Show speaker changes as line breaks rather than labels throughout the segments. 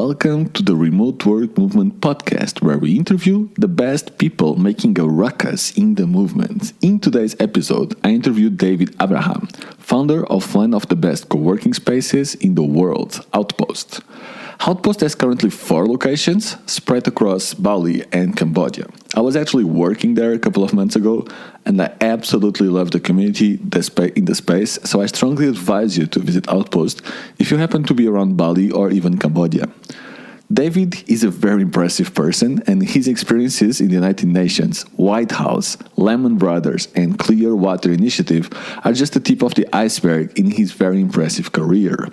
welcome to the Remote Work Movement podcast, where we interview the best people making a ruckus in the movement. In today's episode, I interviewed David Abraham, founder of one of the best co-working spaces in the world, Outpost. Outpost has currently 4 locations spread across Bali and Cambodia. I was actually working there a couple of months ago, and I absolutely love the community in the space, so I strongly advise you to visit Outpost if you happen to be around Bali or even Cambodia. David is a very impressive person, and his experiences in the United Nations, White House, Lehman Brothers, and Clearwater Initiative are just the tip of the iceberg in his very impressive career.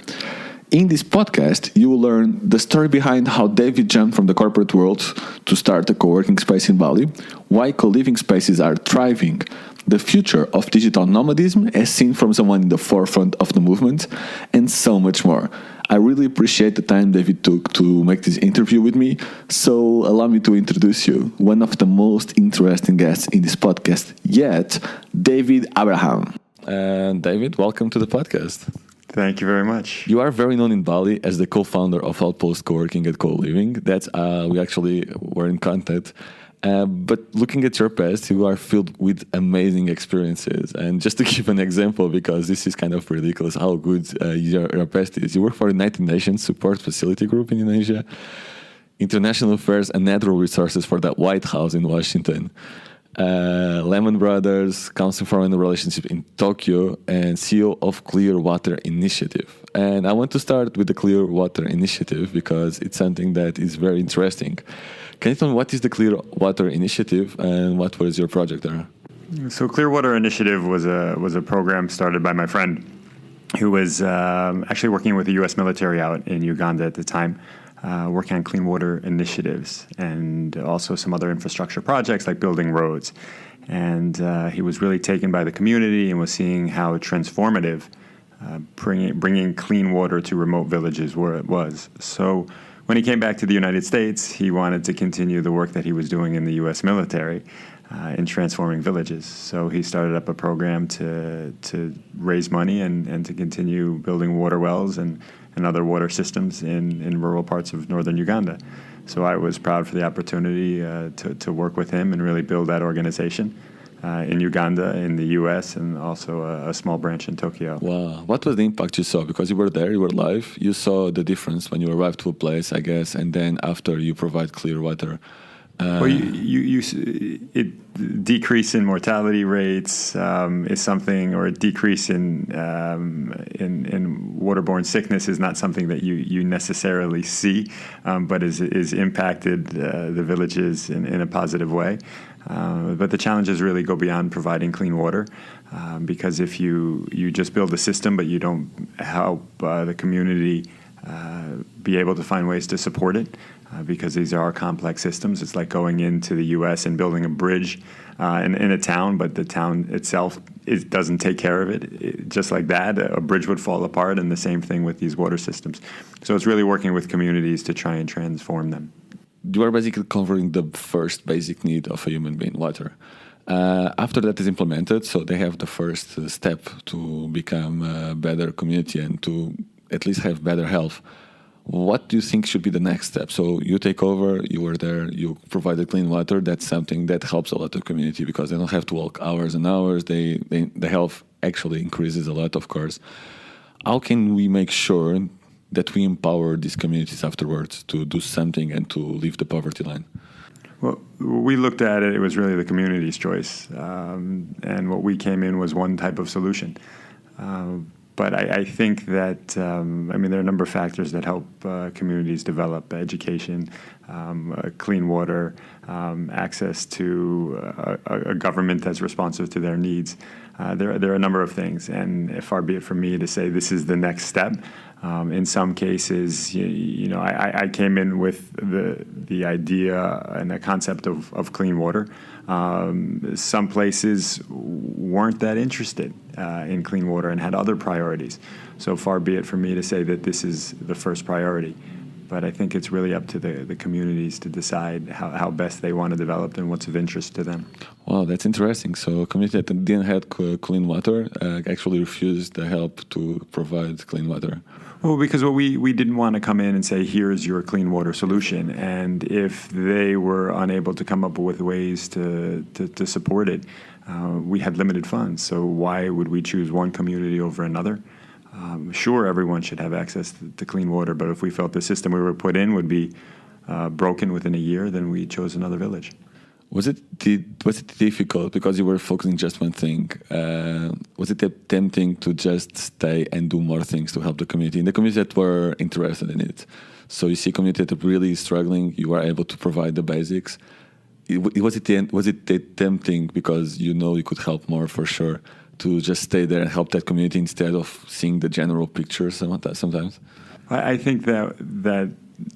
In this podcast, you will learn the story behind how David jumped from the corporate world to start a co-working space in Bali, why co-living spaces are thriving, the future of digital nomadism as seen from someone in the forefront of the movement, and so much more. I really appreciate the time David took to make this interview with me, so allow me to introduce you, one of the most interesting guests in this podcast yet, David Abraham. David, welcome to the podcast.
Thank you very much.
You are very known in Bali as the co-founder of Outpost Coworking and Coliving. That's we actually were in contact. But looking at your past, you are filled with amazing experiences. And just to give an example, because this is kind of ridiculous how good your past is. You work for the United Nations Support Facility Group in Indonesia, International Affairs and Natural Resources for the White House in Washington, Lehman Brothers, Council for Foreign Relationship in Tokyo, and CEO of Clearwater Initiative. And I want to start with the Clearwater Initiative because it's something that is very interesting. Can you tell me what is the Clearwater Initiative and what was your project there?
So Clearwater Initiative was a program started by my friend who was actually working with the U.S. military out in Uganda at the time. Working on clean water initiatives and also some other infrastructure projects like building roads. And he was really taken by the community and was seeing how transformative bringing clean water to remote villages where it was. So when he came back to the United States, he wanted to continue the work that he was doing in the U.S. military in transforming villages. So he started up a program to raise money and to continue building water wells and other water systems in rural parts of northern Uganda. So I was proud for the opportunity to work with him and really build that organization in Uganda, in the U.S., and also a small branch in Tokyo.
Wow. What was the impact you saw? Because you were there, you were live, you saw the difference when you arrived to a place, I guess, and then after you provide clear water.
Well, it decrease in mortality rates is something, or a decrease in waterborne sickness is not something that you necessarily see, but is impacted the villages in a positive way. But the challenges really go beyond providing clean water, because if you just build a system but you don't help the community be able to find ways to support it, because these are complex systems. It's like going into the U.S. and building a bridge in a town, but the town itself doesn't take care of it. Just like that, a bridge would fall apart, and the same thing with these water systems. So it's really working with communities to try and transform them.
You are basically covering the first basic need of a human being, water. After that is implemented, so they have the first step to become a better community and to at least have better health. What do you think should be the next step? So you take over, you were there, you provided clean water. That's something that helps a lot of community because they don't have to walk hours and hours. The health actually increases a lot, of course. How can we make sure that we empower these communities afterwards to do something and to leave the poverty line?
Well, we looked at it. It was really the community's choice. And what we came in was one type of solution. But I think that, there are a number of factors that help communities develop: education, clean water, access to a government that's responsive to their needs. There are a number of things, and far be it from me to say this is the next step. In some cases, I came in with the idea and the concept of clean water. Some places weren't that interested in clean water and had other priorities. So far be it from me to say that this is the first priority. But I think it's really up to the communities to decide how best they want to develop and what's of interest to them.
Wow, that's interesting. So a community that didn't have clean water actually refused the help to provide clean water.
Well, because we didn't want to come in and say, here's your clean water solution. And if they were unable to come up with ways to support it, we had limited funds. So why would we choose one community over another? Sure, everyone should have access to clean water, but if we felt the system we were put in would be broken within a year, then we chose another village.
Was it difficult because you were focusing just one thing? Was it tempting to just stay and do more things to help the community? In the community that were interested in it. So you see community that are really struggling, you are able to provide the basics. Was it tempting because you know you could help more for sure to just stay there and help that community instead of seeing the general picture sometimes? I
think that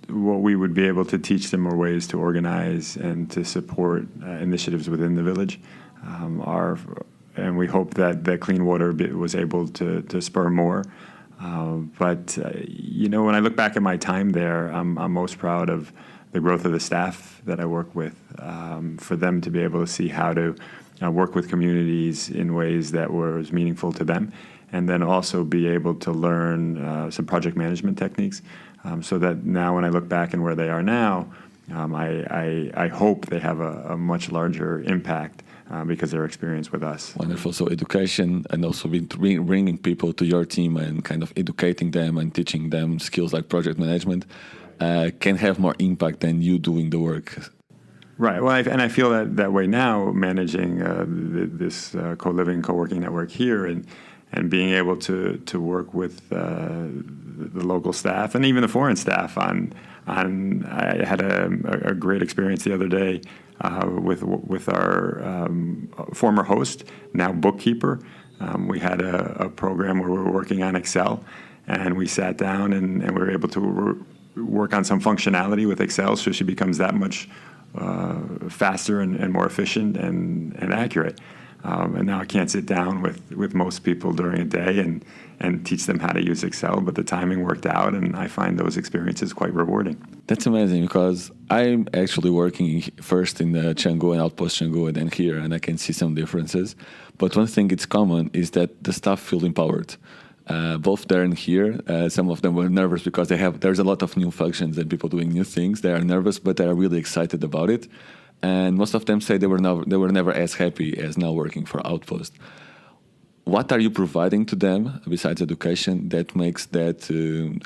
what we would be able to teach them are ways to organize and to support initiatives within the village. And we hope that clean water was able to spur more. But when I look back at my time there, I'm most proud of the growth of the staff that I work with, for them to be able to see how to work with communities in ways that were meaningful to them, and then also be able to learn some project management techniques, so that now when I look back and where they are now, I hope they have a much larger impact because of their experience with us.
Wonderful. So education and also bringing people to your team and kind of educating them and teaching them skills like project management can have more impact than you doing the work.
Right. Well, I feel that way now, managing this co-living, co-working network here, and being able to work with the local staff and even the foreign staff on. I had a great experience the other day with our former host, now bookkeeper. We had a program where we were working on Excel, and we sat down and we were able to work on some functionality with Excel, so she becomes that much faster and more efficient and accurate. And now I can't sit down with most people during a day and teach them how to use Excel, but the timing worked out, and I find those experiences quite rewarding.
That's amazing, because I'm actually working first in Canggu and Outpost Canggu and then here, and I can see some differences. But one thing it's common is that the staff feel empowered. Both there and here, some of them were nervous because there's a lot of new functions and people doing new things. They are nervous, but they are really excited about it. And most of them say they were never as happy as now working for Outpost. What are you providing to them besides education that makes that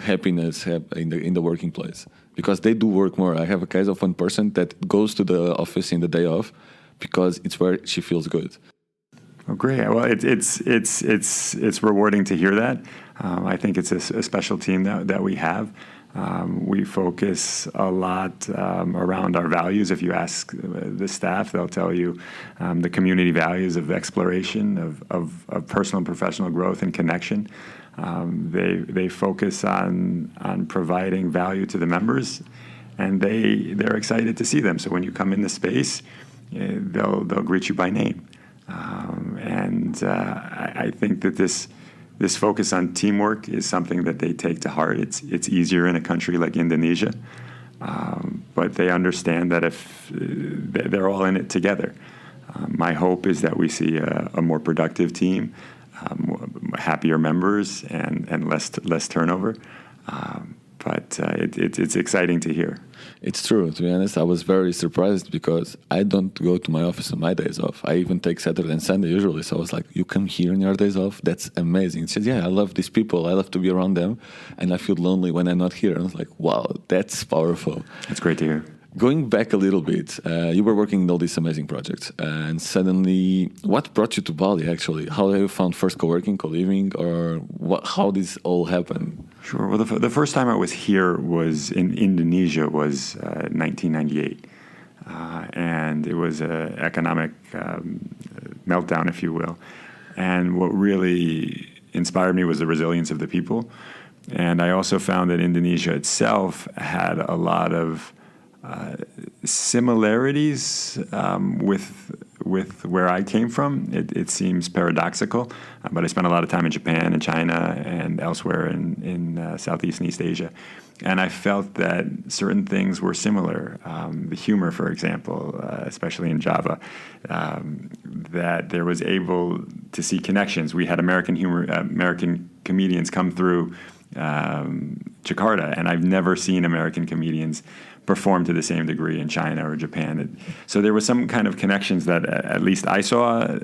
happiness in the working place? Because they do work more. I have a case of one person that goes to the office in the day off because it's where she feels good.
Oh, great! Well, it's rewarding to hear that. I think it's a special team that we have. We focus a lot around our values. If you ask the staff, they'll tell you the community values of exploration, of personal and professional growth and connection. They focus on providing value to the members, and they're excited to see them. So when you come in the space, they'll greet you by name. I think that this focus on teamwork is something that they take to heart. It's easier in a country like Indonesia, but they understand that if they're all in it together. My hope is that we see a more productive team, happier members, and less turnover. But it's exciting to hear.
It's true. To be honest, I was very surprised because I don't go to my office on my days off. I even take Saturday and Sunday usually. So I was like, you come here on your days off? That's amazing. She said, yeah, I love these people. I love to be around them. And I feel lonely when I'm not here. And I was like, wow, that's powerful.
It's great to hear.
Going back a little bit, you were working on all these amazing projects. And suddenly, what brought you to Bali, actually? How have you found first Coworking, Coliving, or how this all happened?
Sure. Well, the first time I was here was in Indonesia, was 1998. And it was an economic meltdown, if you will. And what really inspired me was the resilience of the people. And I also found that Indonesia itself had a lot of similarities with with where I came from. It seems paradoxical, but I spent a lot of time in Japan and China and elsewhere in Southeast and East Asia. And I felt that certain things were similar. The humor, for example, especially in Java, that there was able to see connections. We had American comedians come through Jakarta, and I've never seen American comedians perform to the same degree in China or Japan. So there was some kind of connections that at least I saw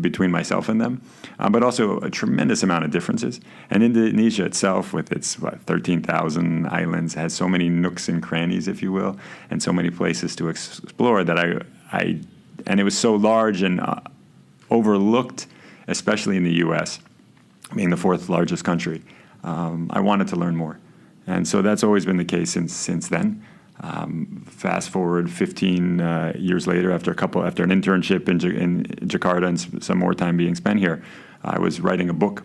between myself and them, but also a tremendous amount of differences. And Indonesia itself, with its 13,000 islands, has so many nooks and crannies, if you will, and so many places to explore that and it was so large and overlooked, especially in the U.S., being the fourth largest country. I wanted to learn more. And so that's always been the case since then. Fast forward 15 years later, after an internship in Jakarta and some more time being spent here, I was writing a book,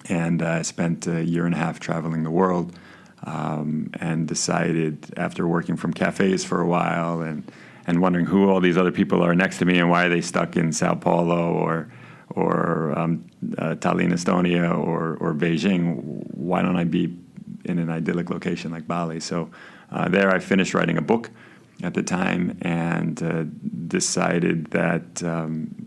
and I spent a year and a half traveling the world, and decided, after working from cafes for a while and wondering who all these other people are next to me and why are they stuck in Sao Paulo or Tallinn, Estonia, or Beijing, why don't I be in an idyllic location like Bali? So there I finished writing a book at the time, and decided that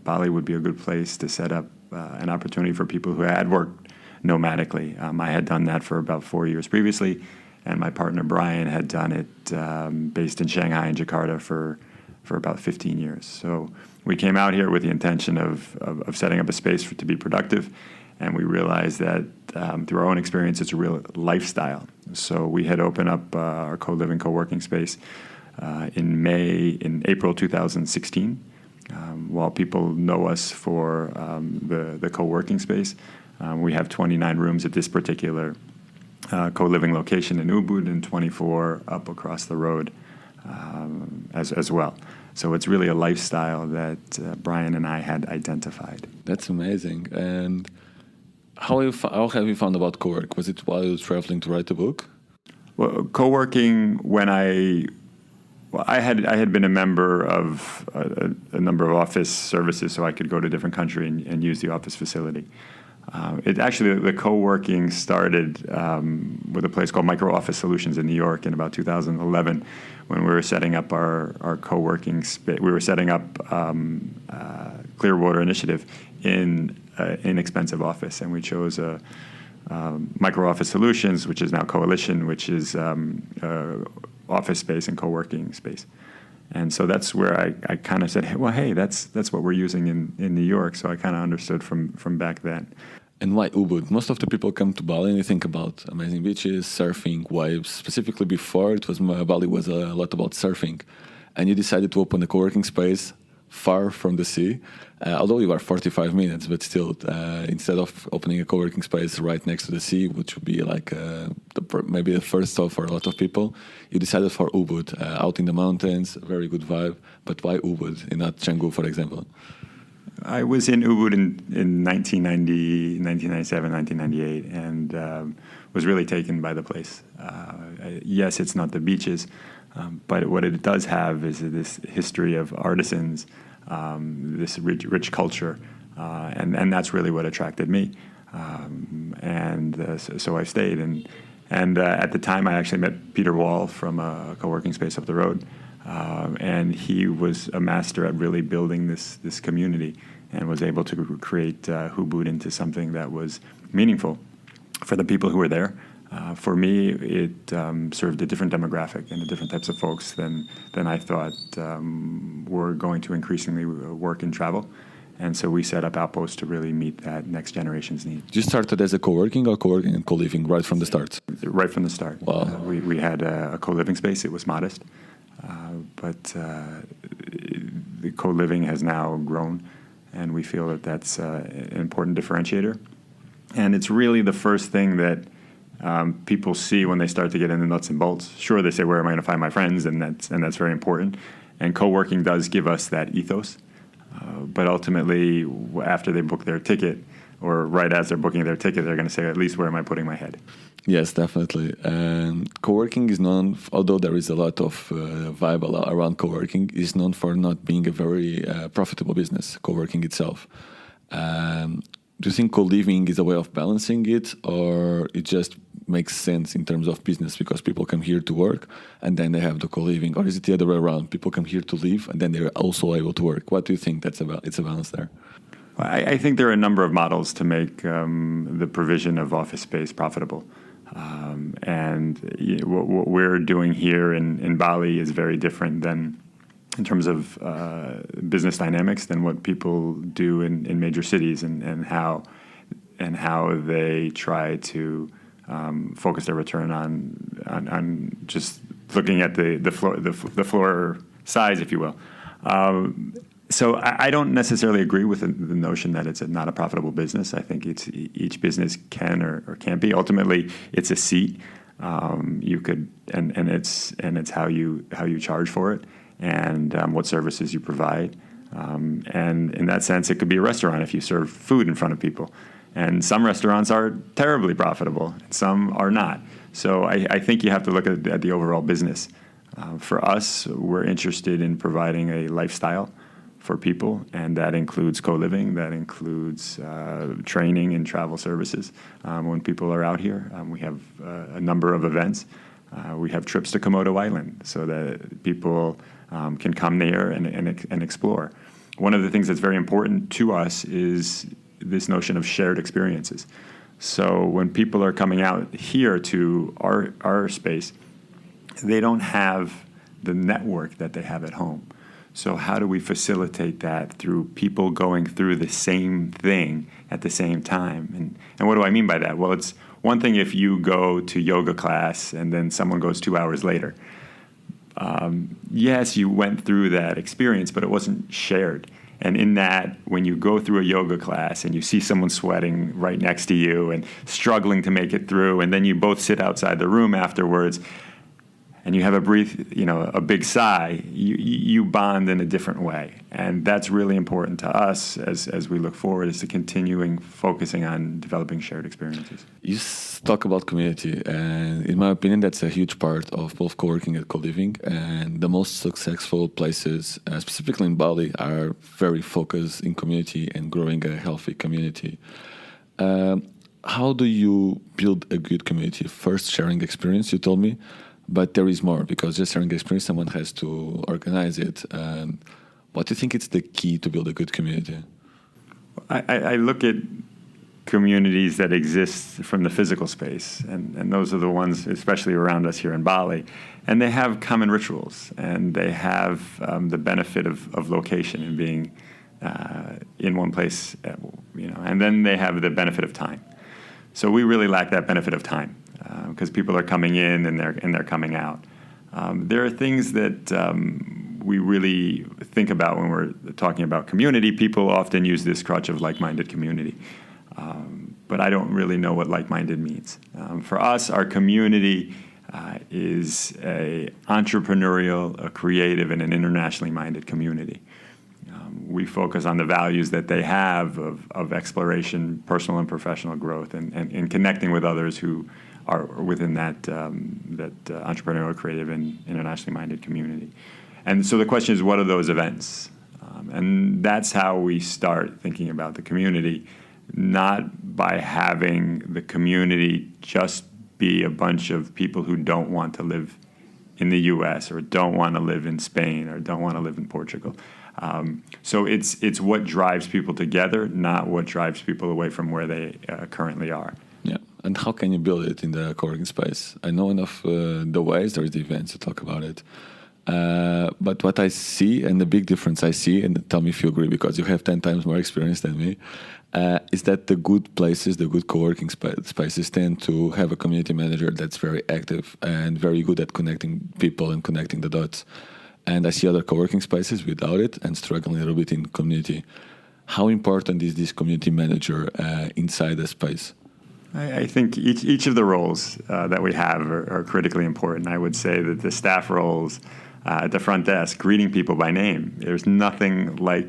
Bali would be a good place to set up an opportunity for people who had worked nomadically. I had done that for about 4 years previously, and my partner Brian had done it based in Shanghai and Jakarta for about 15 years. So we came out here with the intention of setting up a space to be productive, and we realized that through our own experience, it's a real lifestyle. So we had opened up our co-living, co-working space in April 2016. While people know us for the co-working space, we have 29 rooms at this particular co-living location in Ubud, and 24 up across the road as well. So it's really a lifestyle that Brian and I had identified.
That's amazing. And how have you found about co-work? Was it while you were traveling to write the book?
Well, co-working, I had been a member of a number of office services, so I could go to a different country and use the office facility. The co-working started with a place called Micro Office Solutions in New York in about 2011, when we were setting up our co-working space. We were setting up Clearwater Initiative in an inexpensive office, and we chose Micro Office Solutions, which is now Coalition, which is office space and co-working space. And so that's where I kind of said, hey, that's what we're using in New York. So I kind of understood from back then.
And why Ubud? Most of the people come to Bali and they think about amazing beaches, surfing, waves. Specifically before, Bali was a lot about surfing. And you decided to open a co-working space far from the sea, although you are 45 minutes, but still, instead of opening a co-working space right next to the sea, which would be like maybe the first stop for a lot of people, you decided for Ubud, out in the mountains, very good vibe. But why Ubud and not Canggu, for example?
I was in Ubud in 1990, 1997, 1998, and was really taken by the place. Yes, it's not the beaches, but what it does have is this history of artisans, this rich culture, and that's really what attracted me. So I stayed, and at the time I actually met Peter Wall from a co-working space up the road, and he was a master at really building this community, and was able to create Ubud into something that was meaningful for the people who were there. For me, it served a different demographic and the different types of folks than I thought were going to increasingly work and travel. And so we set up Outpost to really meet that next generation's need.
You started as a co-working or co-working and co-living right from the start?
Right from the start.
Wow.
We had a co-living space. It was modest. But the co-living has now grown, and we feel that that's an important differentiator. And it's really the first thing that people see when they start to get into nuts and bolts. Sure, they say, where am I going to find my friends? And that's very important. And co-working does give us that ethos. But ultimately, after they book their ticket, or right as they're booking their ticket, they're going to say, at least where am I putting my head?
Yes, definitely. Co-working is known, although there is a lot of vibe around co-working, is known for not being a very profitable business, co-working itself. Do you think co-living is a way of balancing it, or it just makes sense in terms of business because people come here to work and then they have the co-living, or is it the other way around? People come here to live and then they're also able to work. What do you think that's about? It's a balance there.
I think there are a number of models to make the provision of office space profitable. What we're doing here in Bali is very different than, in terms of business dynamics, than what people do in major cities, and how they try to focus their return on just looking at the floor size, if you will. So I don't necessarily agree with the notion that it's not a profitable business. I think each business can or can't be. Ultimately, it's a seat. You could and it's how you charge for it, and what services you provide. And in that sense, it could be a restaurant if you serve food in front of people. And some restaurants are terribly profitable, some are not. So I think you have to look at the overall business. For us, we're interested in providing a lifestyle for people, and that includes co-living, that includes training and travel services. When people are out here, we have a number of events. We have trips to Komodo Island so that people can come there and explore. One of the things that's very important to us is this notion of shared experiences. So when people are coming out here to our space, they don't have the network that they have at home. So how do we facilitate that through people going through the same thing at the same time? And what do I mean by that? Well, it's one thing if you go to yoga class and then someone goes 2 hours later. Yes, you went through that experience, but it wasn't shared. And in that, when you go through a yoga class and you see someone sweating right next to you and struggling to make it through, and then you both sit outside the room afterwards, and you have a big sigh, you bond in a different way. And that's really important to us as we look forward, is to continuing focusing on developing shared experiences.
You talk about community, and in my opinion, that's a huge part of both co-working and co-living. And the most successful places, specifically in Bali, are very focused in community and growing a healthy community. How do you build a good community? First, sharing experience, you told me. But there is more, because just sharing experience, someone has to organize it. And what do you think is the key to build a good community?
I look at communities that exist from the physical space, and those are the ones especially around us here in Bali. And they have common rituals, and they have the benefit of location and being in one place, and then they have the benefit of time. So we really lack that benefit of time. Because people are coming in and they're coming out. There are things that we really think about when we're talking about community. People often use this crutch of like-minded community, but I don't really know what like-minded means. For us, our community is a entrepreneurial, a creative, and an internationally minded community. We focus on the values that they have of exploration, personal and professional growth, and connecting with others who are within that entrepreneurial, creative, and internationally minded community. And so the question is, what are those events? And that's how we start thinking about the community, not by having the community just be a bunch of people who don't want to live in the U.S. or don't want to live in Spain or don't want to live in Portugal. So it's what drives people together, not what drives people away from where they currently are.
Yeah, and how can you build it in the co-working space? I know enough the ways, there is the events to talk about it. But what I see, and the big difference I see, and tell me if you agree, because you have 10 times more experience than me, is that the good places, the good co-working spaces tend to have a community manager that's very active and very good at connecting people and connecting the dots. And I see other co-working spaces without it and struggling a little bit in community. How important is this community manager inside the space?
I think each of the roles that we have are critically important. I would say that the staff roles at the front desk, greeting people by name, there's nothing like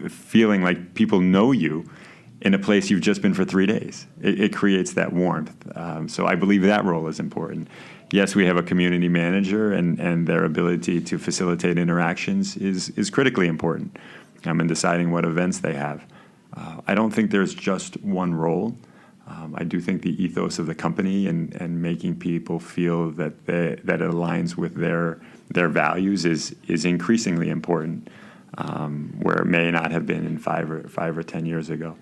feeling like people know you in a place you've just been for 3 days. It creates that warmth. So I believe that role is important. Yes, we have a community manager, and their ability to facilitate interactions is critically important in deciding what events they have. I don't think there's just one role. I do think the ethos of the company and making people feel that it aligns with their values is increasingly important, where it may not have been in 5 or 10 years ago.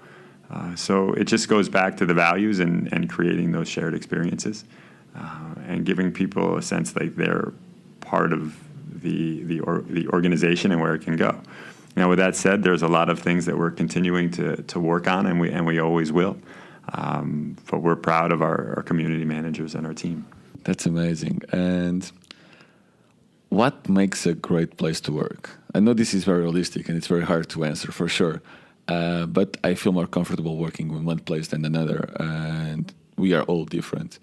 So it just goes back to the values and creating those shared experiences, and giving people a sense like they're part of the organization and where it can go. Now, with that said, there's a lot of things that we're continuing to work on, and we always will. But we're proud of our community managers and our team.
That's amazing. And what makes a great place to work? I know this is very realistic and it's very hard to answer for sure. But I feel more comfortable working in one place than another. And we are all different.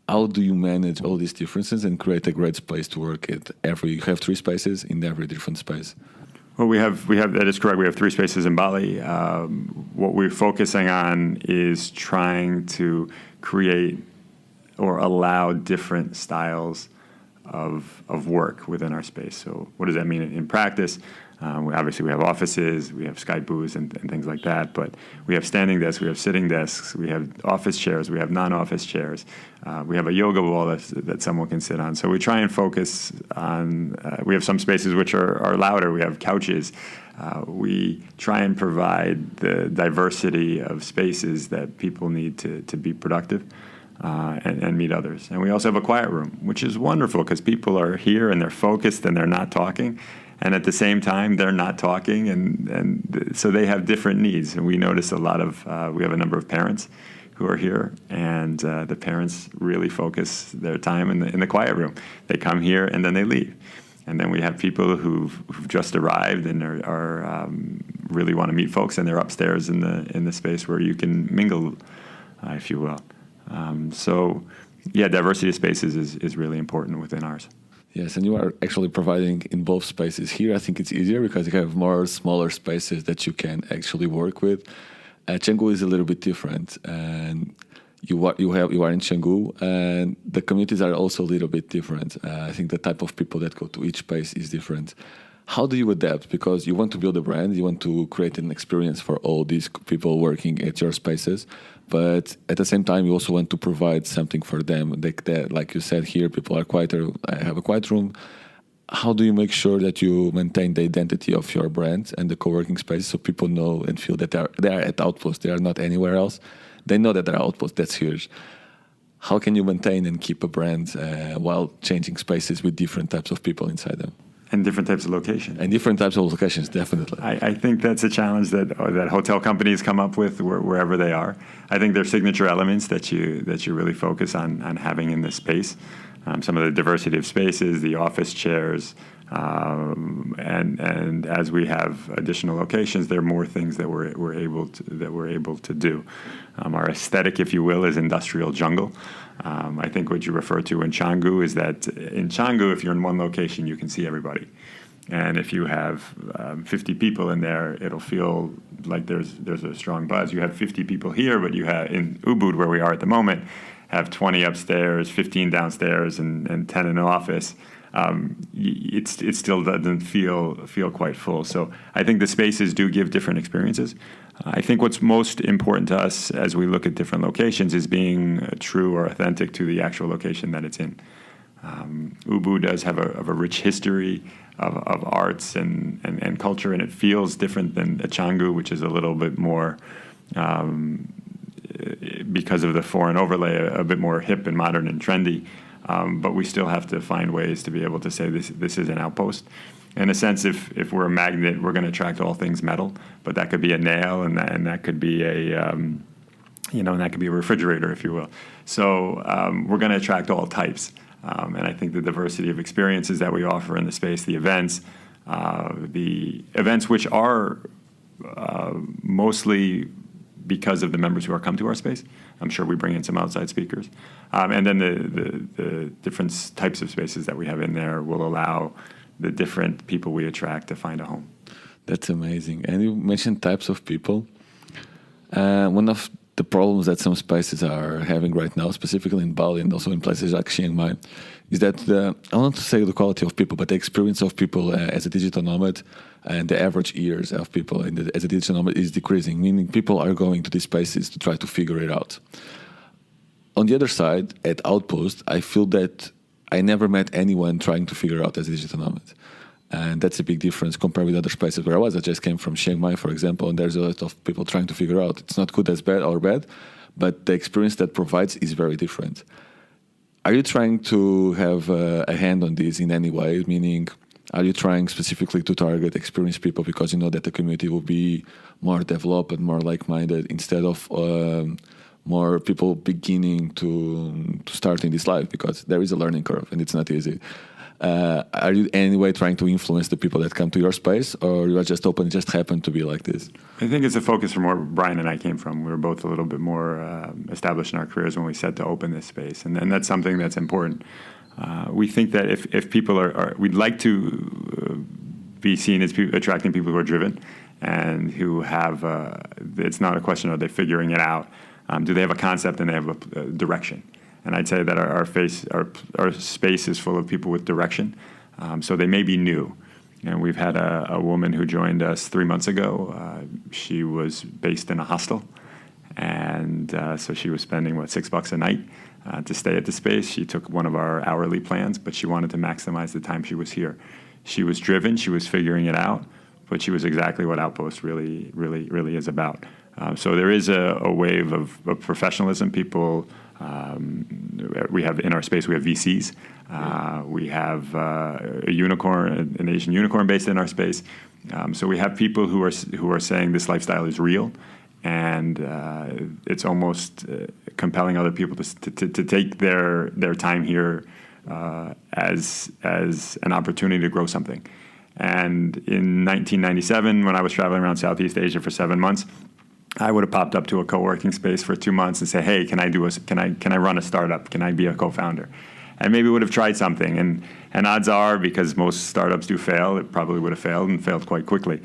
How do you manage all these differences and create a great place to work at you have 3 spaces in every different space?
Well, we have that is correct. We have 3 spaces in Bali. What we're focusing on is trying to create or allow different styles of work within our space. So what does that mean in practice? Obviously, we have offices, we have Skype booths and things like that, but we have standing desks, we have sitting desks, we have office chairs, we have non-office chairs, we have a yoga wall that someone can sit on. So we try and focus on, we have some spaces which are louder, we have couches. We try and provide the diversity of spaces that people need to be productive. And meet others. And we also have a quiet room, which is wonderful because people are here and they're focused and they're not talking. And at the same time, they're not talking. And so they have different needs. And we notice we have a number of parents who are here. And the parents really focus their time in the quiet room. They come here and then they leave. And then we have people who've just arrived and are really want to meet folks. And they're upstairs in the space where you can mingle, if you will. Diversity of spaces is really important within ours.
Yes, and you are actually providing in both spaces. Here, I think it's easier because you have more smaller spaces that you can actually work with. Canggu is a little bit different, and you are in Canggu, and the communities are also a little bit different. I think the type of people that go to each space is different. How do you adapt? Because you want to build a brand, you want to create an experience for all these people working at your spaces, but at the same time, you also want to provide something for them. Like you said here, people are quieter. I have a quiet room. How do you make sure that you maintain the identity of your brand and the co-working space so people know and feel that they are at Outpost, they are not anywhere else? They know that they're Outpost. That's huge. How can you maintain and keep a brand while changing spaces with different types of people inside them?
And different types of locations.
And different types of locations, definitely.
I think that's a challenge that hotel companies come up with wherever they are. I think there's signature elements that you really focus on having in this space. Some of the diversity of spaces, the office chairs, and as we have additional locations, there are more things that we're able to do. Our aesthetic, if you will, is industrial jungle. I think what you refer to in Canggu is that in Canggu, if you're in one location, you can see everybody. And if you have 50 people in there, it'll feel like there's a strong buzz. You have 50 people here, but you have in Ubud, where we are at the moment, have 20 upstairs, 15 downstairs, and 10 in the office. It still doesn't feel quite full. So I think the spaces do give different experiences. I think what's most important to us as we look at different locations is being true or authentic to the actual location that it's in. Ubud does have a rich history of arts and culture, and it feels different than Canggu, which is a little bit more, because of the foreign overlay, a bit more hip and modern and trendy. But we still have to find ways to be able to say this is an outpost. In a sense, if we're a magnet, we're going to attract all things metal, but that could be a nail, and that could be and that could be a refrigerator, if you will. So we're going to attract all types, and I think the diversity of experiences that we offer in the space, the events which are mostly because of the members who are come to our space. I'm sure we bring in some outside speakers. And then the different types of spaces that we have in there will allow the different people we attract to find a home.
That's amazing. And you mentioned types of people. One of the problems that some spaces are having right now, specifically in Bali and also in places like Chiang Mai, is that I want to say the quality of people, but the experience of people as a digital nomad and the average years of people as a digital nomad is decreasing, meaning people are going to these spaces to try to figure it out. On the other side, at Outpost, I feel that I never met anyone trying to figure out as a digital nomad. And that's a big difference compared with other spaces where I was. I just came from Chiang Mai, for example, and there's a lot of people trying to figure out. It's not good as bad or bad, but the experience that provides is very different. Are you trying to have a hand on this in any way? Meaning, are you trying specifically to target experienced people because you know that the community will be more developed and more like-minded instead of more people beginning to start in this life, because there is a learning curve and it's not easy. Are you anyway trying to influence the people that come to your space, or you are just open, it just happened to be like this?
I think it's a focus from where Brian and I came from. We were both a little bit more established in our careers when we set to open this space, and that's something that's important. We think that if people we'd like to be seen as attracting people who are driven and who have, it's not a question of they figuring it out. Do they have a concept and they have a direction? And I'd say that our space is full of people with direction. So they may be new. And we've had a woman who joined us 3 months ago. She was based in a hostel. And so she was spending, $6 a night to stay at the space. She took one of our hourly plans, but she wanted to maximize the time she was here. She was driven. She was figuring it out. But she was exactly what Outpost really, really, really is about. So there is a wave of professionalism. People... we have in our space, we have VCs. We have a unicorn, an Asian unicorn based in our space. So we have people who are saying this lifestyle is real, and it's almost compelling other people to take their time here as an opportunity to grow something. And in 1997, when I was traveling around Southeast Asia for 7 months, I would have popped up to a co-working space for 2 months and say, "Hey, can I run a startup? Can I be a co-founder?" And maybe would have tried something. And odds are, because most startups do fail, it probably would have failed and failed quite quickly.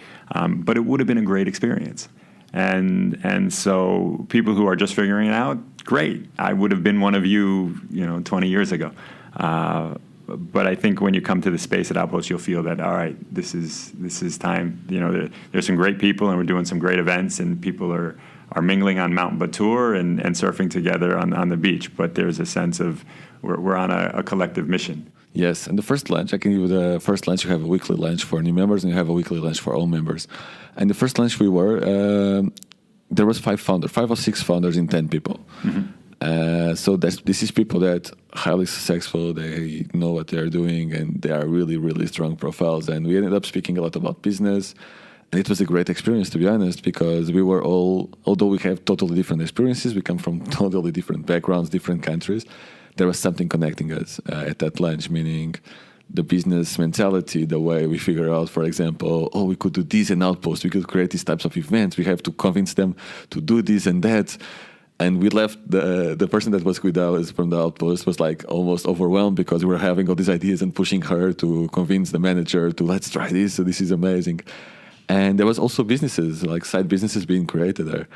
But it would have been a great experience. And so people who are just figuring it out, great. I would have been one of you, 20 years ago. But I think when you come to the space at Outpost, you'll feel that, all right, this is time. There's some great people, and we're doing some great events, and people are mingling on Mount Batur and surfing together on the beach. But there's a sense of we're on a collective mission.
Yes, and the first lunch, I can give you the first lunch. You have a weekly lunch for new members, and you have a weekly lunch for all members. And the first lunch there was 5 or 6 founders in 10 people. Mm-hmm. So this is people that highly successful, they know what they're doing, and they are really, really strong profiles. And we ended up speaking a lot about business, and it was a great experience, to be honest, because we were all, although we have totally different experiences, we come from totally different backgrounds, different countries, there was something connecting us at that lunch, meaning the business mentality, the way we figure out, for example, we could do this in Outpost, we could create these types of events, we have to convince them to do this and that. And we left, the person that was with us from the Outpost was like almost overwhelmed because we were having all these ideas and pushing her to convince the manager to let's try this, so this is amazing. And there was also businesses, like side businesses being created there.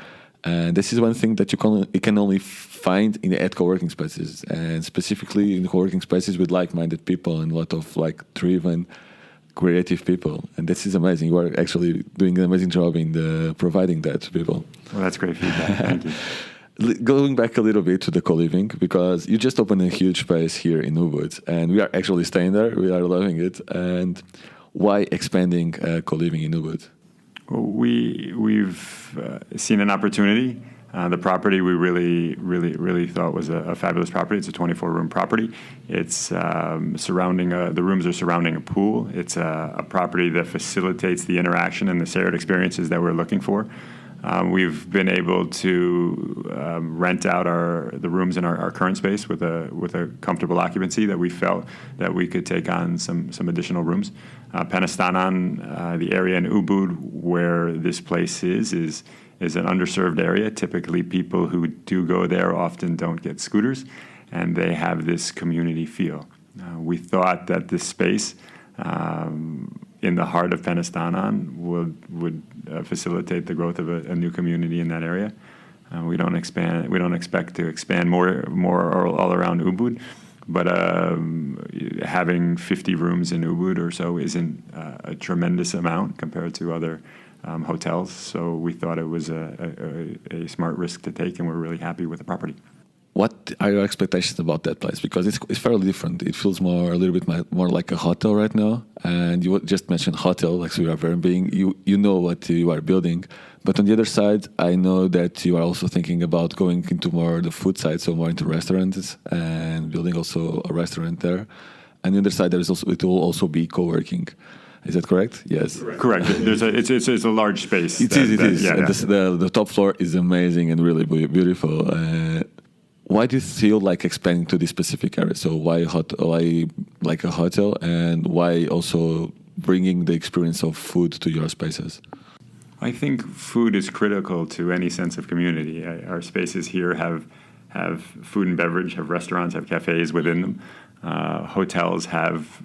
And this is one thing that you can only find at co-working spaces, and specifically in co-working spaces with like-minded people and a lot of like driven, creative people. And this is amazing. You are actually doing an amazing job in providing that to people.
Well, that's great feedback. Thank you.
Going back a little bit to the co-living, because you just opened a huge space here in Ubud, and we are actually staying there. We are loving it. And why expanding co-living in Ubud?
Well, we've seen an opportunity. The property we really, really, really thought was a fabulous property. It's a 24-room property. It's the rooms are surrounding a pool. It's a property that facilitates the interaction and the shared experiences that we're looking for. We've been able to rent out the rooms in our current space with a comfortable occupancy that we felt that we could take on some additional rooms. Penastanan, the area in Ubud where this place is an underserved area. Typically, people who do go there often don't get scooters, and they have this community feel. We thought that this space in the heart of Penistaan would facilitate the growth of a new community in that area. We don't expect to expand more all around Ubud, but having 50 rooms in Ubud or so isn't a tremendous amount compared to other hotels. So we thought it was a smart risk to take, and we're really happy with the property.
What are your expectations about that place? Because it's fairly different. It feels a little bit more like a hotel right now. And you just mentioned hotel, like so you are very being, you know what you are building. But on the other side, I know that you are also thinking about going into more the food side, so more into restaurants and building also a restaurant there. And on the other side, it will also be co-working. Is that correct? Yes.
Correct. It's a large space.
It is.
Yeah,
and the top floor is amazing and really beautiful. Why do you feel like expanding to this specific area? So why like a hotel, and why also bringing the experience of food to your spaces?
I think food is critical to any sense of community. Our spaces here have food and beverage, have restaurants, have cafes within them. Hotels have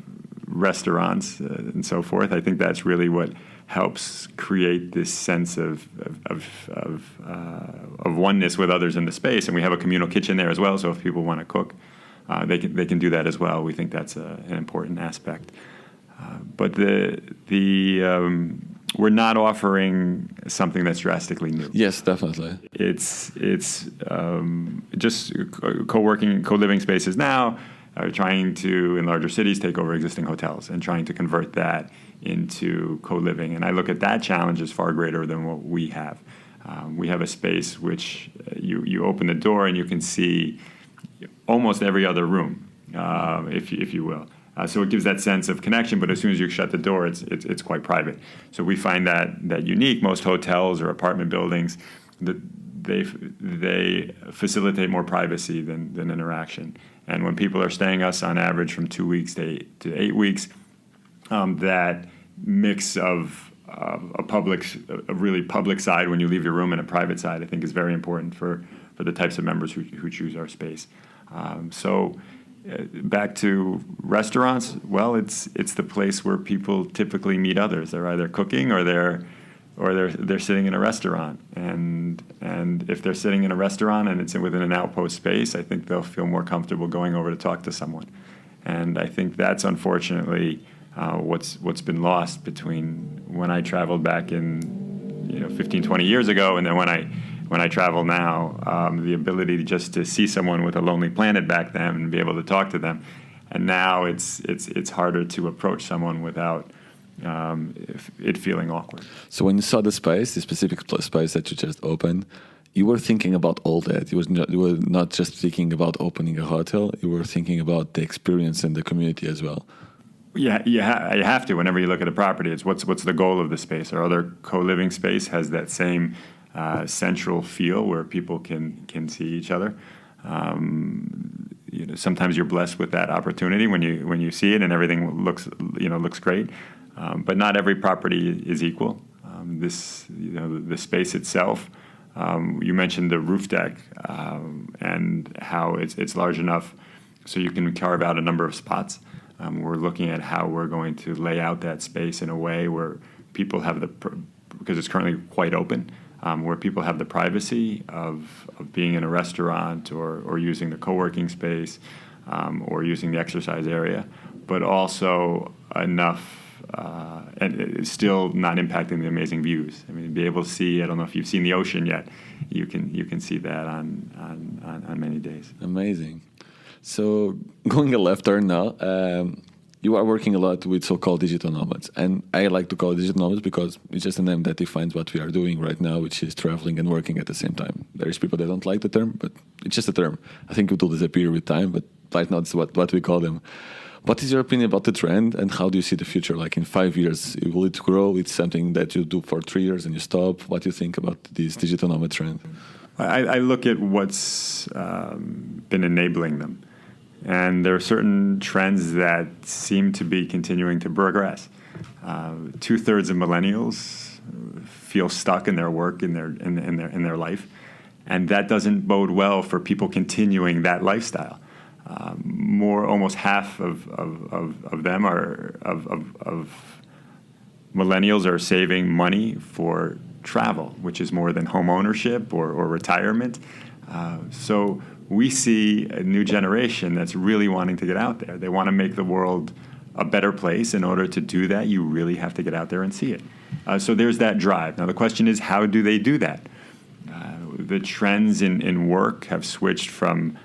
restaurants and so forth. I think that's really what helps create this sense of oneness with others in the space. And we have a communal kitchen there as well, so if people want to cook, they can do that as well. We think that's an important aspect. But we're not offering something that's drastically new.
Yes, definitely.
It's just co-working, co-living spaces now are trying to, in larger cities, take over existing hotels and trying to convert that into co-living. And I look at that challenge as far greater than what we have. We have a space which you open the door and you can see almost every other room, if you will. So it gives that sense of connection, but as soon as you shut the door, it's quite private. So we find that unique. Most hotels or apartment buildings, they facilitate more privacy than interaction. And when people are staying us on average from 2 weeks to 8 weeks, that mix of a really public side when you leave your room and a private side, I think, is very important for the types of members who choose our space. Back to restaurants. Well, it's the place where people typically meet others. They're either cooking or they're sitting in a restaurant. And if they're sitting in a restaurant and it's within an Outpost space, I think they'll feel more comfortable going over to talk to someone. And I think that's unfortunately what's been lost between when I traveled back in 15, 20 years ago, and then when I travel now, the ability just to see someone with a Lonely Planet back then and be able to talk to them. And now it's harder to approach someone without it feeling awkward.
So when you saw the specific space that you just opened, you were thinking about all that. You were not just thinking about opening a hotel. You were thinking about the experience and the community as well.
Yeah, you have to. Whenever you look at a property, it's what's the goal of the space. Our other co-living space has that same central feel where people can see each other. Sometimes you're blessed with that opportunity when you see it and everything looks great. But not every property is equal. The space itself. You mentioned the roof deck and how it's large enough so you can carve out a number of spots. We're looking at how we're going to lay out that space in a way where people have because it's currently quite open, where people have the privacy of being in a restaurant or using the co-working space or using the exercise area, but also enough, and it's still not impacting the amazing views. I mean, be able to see, I don't know if you've seen the ocean yet, you can see that on many days.
Amazing. So going a left turn now, you are working a lot with so-called digital nomads. And I like to call it digital nomads because it's just a name that defines what we are doing right now, which is traveling and working at the same time. There's people that don't like the term, but it's just a term. I think it will disappear with time, but right now it's what we call them. What is your opinion about the trend, and how do you see the future? Like in 5 years, will it grow? It's something that you do for 3 years and you stop. What do you think about this digital nomad trend?
I look at what's been enabling them. And there are certain trends that seem to be continuing to progress. 2/3 of millennials feel stuck in their work, in their life, and that doesn't bode well for people continuing that lifestyle. Almost half of them millennials are saving money for travel, which is more than home ownership or retirement. So we see a new generation that's really wanting to get out there. They want to make the world a better place. In order to do that, you really have to get out there and see it. So there's that drive. Now the question is, how do they do that? The trends in work have switched from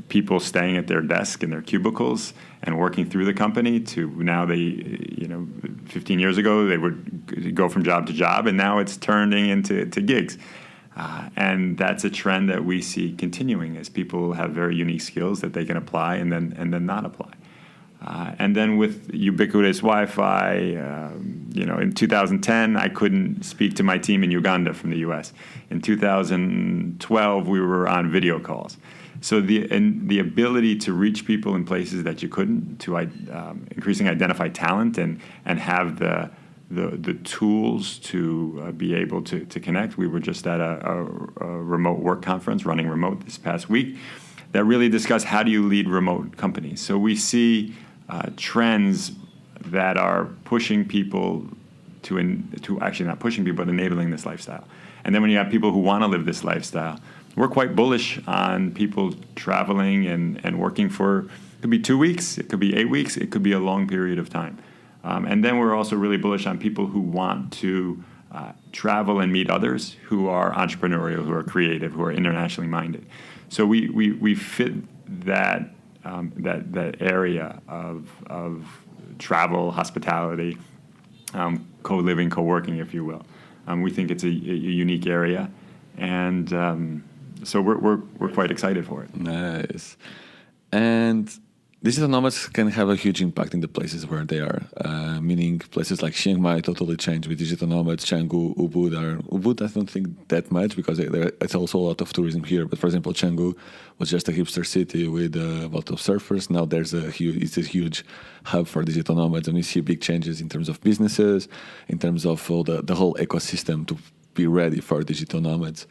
people staying at their desk in their cubicles and working through the company to now 15 years ago, they would go from job to job, and now it's turning into gigs. And that's a trend that we see continuing as people have very unique skills that they can apply and then not apply. And then with ubiquitous Wi-Fi, in 2010, I couldn't speak to my team in Uganda from the U.S. In 2012, we were on video calls. So the ability to reach people in places that you couldn't, to increasingly identify talent and have the tools to be able to connect. We were just at a remote work conference running remote this past week that really discussed how do you lead remote companies. So we see trends that are pushing people to actually not pushing people, but enabling this lifestyle. And then when you have people who want to live this lifestyle, we're quite bullish on people traveling and working for, it could be 2 weeks, it could be 8 weeks, it could be a long period of time. And then we're also really bullish on people who want to travel and meet others who are entrepreneurial, who are creative, who are internationally minded. So we fit that area of travel, hospitality, co-living, co-working, if you will. We think it's a unique area, and so we're quite excited for it.
Nice. And digital nomads can have a huge impact in the places where they are, meaning places like Chiang Mai totally changed with digital nomads. Canggu, Ubud, I don't think that much because it's also a lot of tourism here. But for example, Canggu was just a hipster city with a lot of surfers. Now it's a huge hub for digital nomads, and we see big changes in terms of businesses, in terms of all the whole ecosystem to be ready for digital nomads.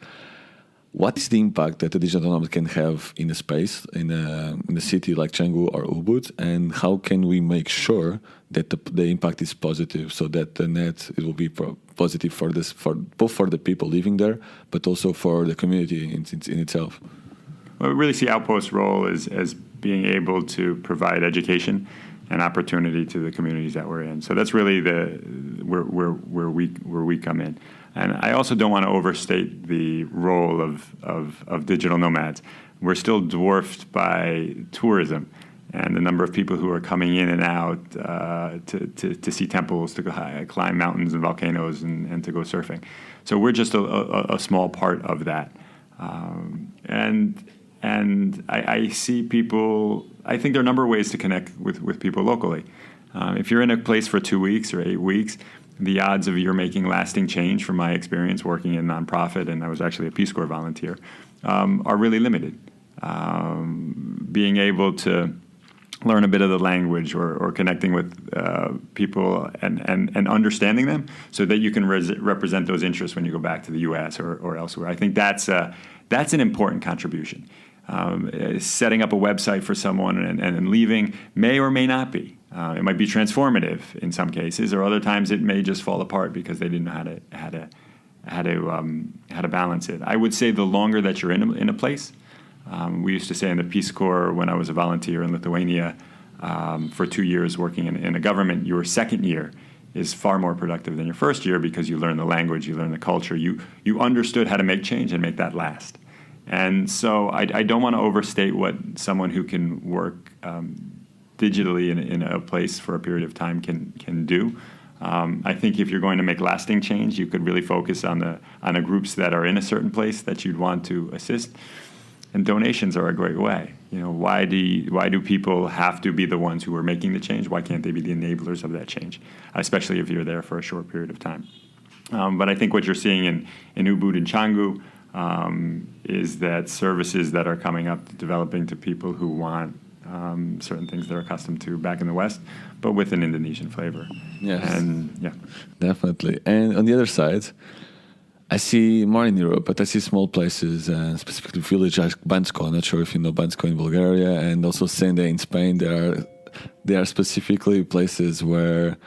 What is the impact that a digital nomad can have in a space, in a city like Canggu or Ubud, and how can we make sure that the impact is positive, so that the net it will be positive for both for the people living there, but also for the community in itself?
Well, we really see Outpost's role as being able to provide education and opportunity to the communities that we're in. So that's really where we come in. And I also don't want to overstate the role of digital nomads. We're still dwarfed by tourism and the number of people who are coming in and out to see temples, to go climb mountains and volcanoes, and to go surfing. So we're just a small part of that. And I see people. I think there are a number of ways to connect with people locally. If you're in a place for 2 weeks or 8 weeks, the odds of you're making lasting change, from my experience working in nonprofit, and I was actually a Peace Corps volunteer, are really limited. Being able to learn a bit of the language or connecting with people and understanding them so that you can represent those interests when you go back to the U.S. or elsewhere. I think that's an important contribution. Setting up a website for someone and leaving may or may not be. It might be transformative in some cases, or other times it may just fall apart because they didn't know how to balance it. I would say the longer that you're in a place, we used to say in the Peace Corps when I was a volunteer in Lithuania for 2 years working in a government, your second year is far more productive than your first year because you learn the language, you learn the culture, you understood how to make change and make that last. And so I don't want to overstate what someone who can work digitally in a place for a period of time can do. I think if you're going to make lasting change, you could really focus on the groups that are in a certain place that you'd want to assist. And donations are a great way. Why do people have to be the ones who are making the change? Why can't they be the enablers of that change, especially if you're there for a short period of time? But I think what you're seeing in Ubud and Canggu is that services that are coming up, developing to people who want certain things they're accustomed to back in the West, but with an Indonesian flavor.
Yes,
and yeah,
definitely. And on the other side, I see more in Europe, but I see small places, specifically villages like Bansko. I'm not sure if you know Bansko in Bulgaria, and also Sende in Spain. They are specifically places where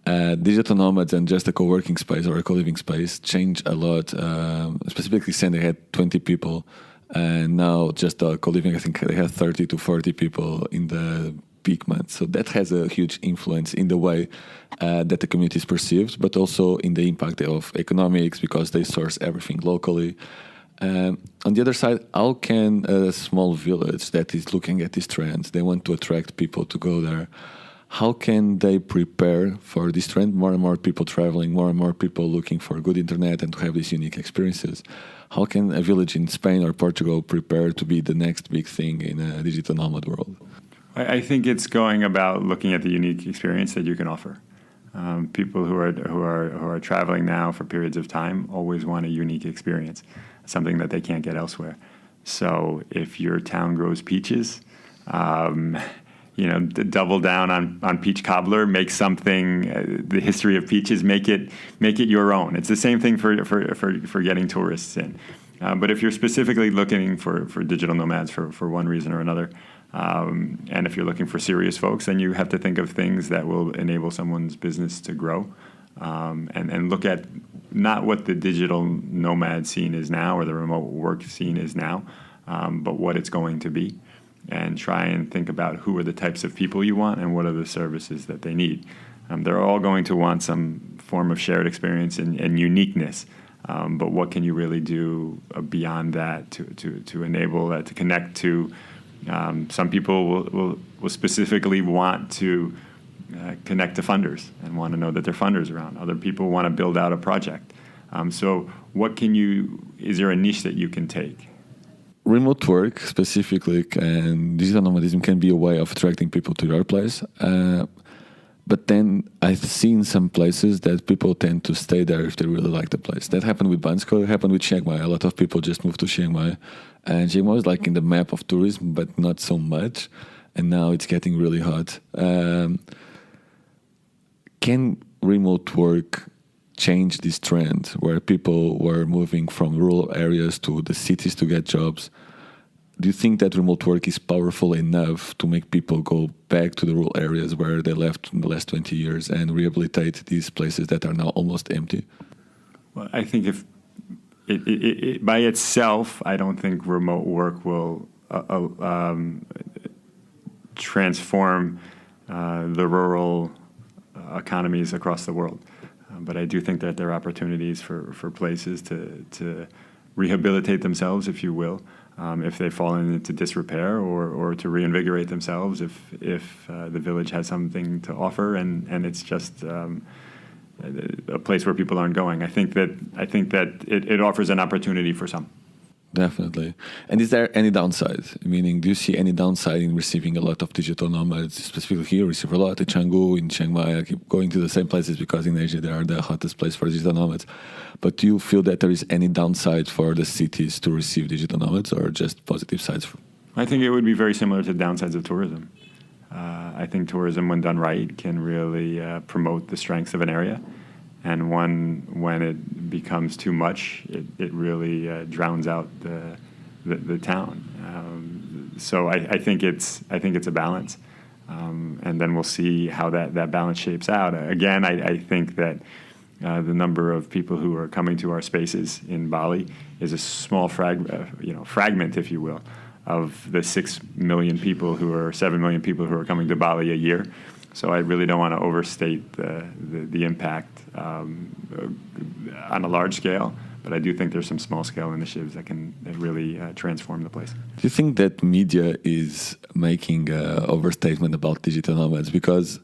digital nomads and just a co-working space or a co-living space changed a lot. Specifically saying they had 20 people, and now just co-living, I think they have 30 to 40 people in the peak months. So that has a huge influence in the way that the community is perceived, but also in the impact of economics because they source everything locally. On the other side, how can a small village that is looking at these trends, they want to attract people to go there, how can they prepare for this trend? More and more people traveling, more and more people looking for good internet and to have these unique experiences. How can a village in Spain or Portugal prepare to be the next big thing in a digital nomad world?
I think it's going about looking at the unique experience that you can offer. People who are traveling now for periods of time always want a unique experience, something that they can't get elsewhere. So if your town grows peaches, double down on peach cobbler, make something, the history of peaches, make it your own. It's the same thing for getting tourists in. But if you're specifically looking for digital nomads for one reason or another, and if you're looking for serious folks, then you have to think of things that will enable someone's business to grow, and look at not what the digital nomad scene is now or the remote work scene is now, but what it's going to be. And try and think about who are the types of people you want and what are the services that they need. They're all going to want some form of shared experience and uniqueness, but what can you really do beyond that to enable that, to connect to? Some people will specifically want to connect to funders and want to know that there are funders around. Other people want to build out a project. So is there a niche that you can take?
Remote work specifically and digital nomadism can be a way of attracting people to your place. But then I've seen some places that people tend to stay there if they really like the place. That happened with Bansko, it happened with Chiang Mai. A lot of people just moved to Chiang Mai. And Chiang Mai is like in the map of tourism, but not so much. And now it's getting really hot. Can remote work change this trend where people were moving from rural areas to the cities to get jobs? Do you think that remote work is powerful enough to make people go back to the rural areas where they left in the last 20 years and rehabilitate these places that are now almost empty?
Well, I think if it by itself, I don't think remote work will transform the rural economies across the world. But I do think that there are opportunities for places to rehabilitate themselves, if you will, if they fall into disrepair, or to reinvigorate themselves if the village has something to offer and it's just a place where people aren't going. I think that it offers an opportunity for some.
Definitely. And is there any downside? Meaning, do you see any downside in receiving a lot of digital nomads? Specifically here, receive a lot in Canggu, in Chiang Mai. I keep going to the same places because in Asia they are the hottest place for digital nomads. But do you feel that there is any downside for the cities to receive digital nomads, or just positive sides?
I think it would be very similar to downsides of tourism. I think tourism, when done right, can really promote the strengths of an area. And when it becomes too much, it really drowns out the town. So I think it's a balance, and then we'll see how that balance shapes out. Again, I think that the number of people who are coming to our spaces in Bali is a small fragment, if you will, of the 7 million people who are coming to Bali a year. So I really don't want to overstate the impact on a large scale, but I do think there's some small scale initiatives that can really transform the place.
Do you think that media is making an overstatement about digital nomads? Because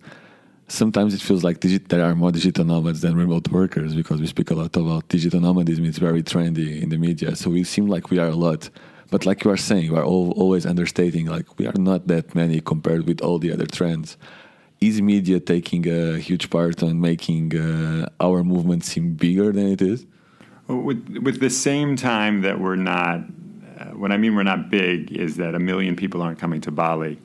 sometimes it feels like there are more digital nomads than remote workers, because we speak a lot about digital nomadism. It's very trendy in the media. So we seem like we are a lot. But like you are saying, we are always understating, like we are not that many compared with all the other trends. Is media taking a huge part on making our movement seem bigger than it is?
With the same time that we're not, what I mean we're not big is that 1 million people aren't coming to Bali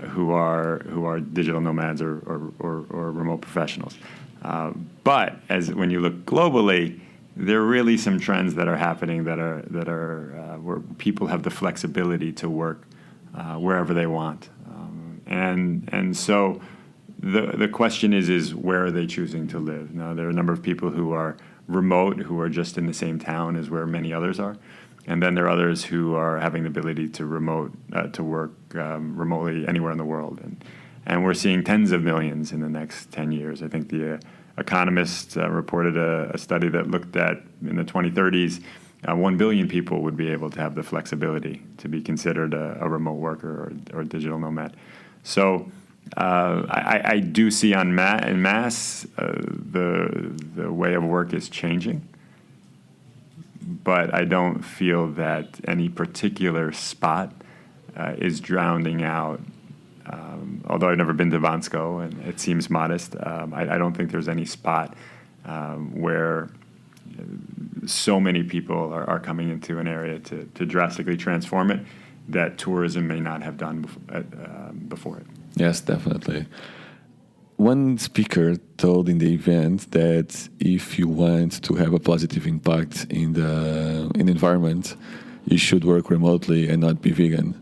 who are digital nomads or remote professionals. But when you look globally, there are really some trends that are happening that are where people have the flexibility to work wherever they want. And so The question is where are they choosing to live? Now, there are a number of people who are remote, who are just in the same town as where many others are. And then there are others who are having the ability to work remotely anywhere in the world. And we're seeing tens of millions in the next 10 years. I think the Economist reported a study that looked at, in the 2030s, 1 billion people would be able to have the flexibility to be considered a remote worker or a digital nomad. So I do see en masse the way of work is changing, but I don't feel that any particular spot is drowning out. Although I've never been to Vansko, and it seems modest, I don't think there's any spot where so many people are coming into an area to drastically transform it that tourism may not have done before it.
Yes, definitely. One speaker told in the event that if you want to have a positive impact in the environment, you should work remotely and not be vegan.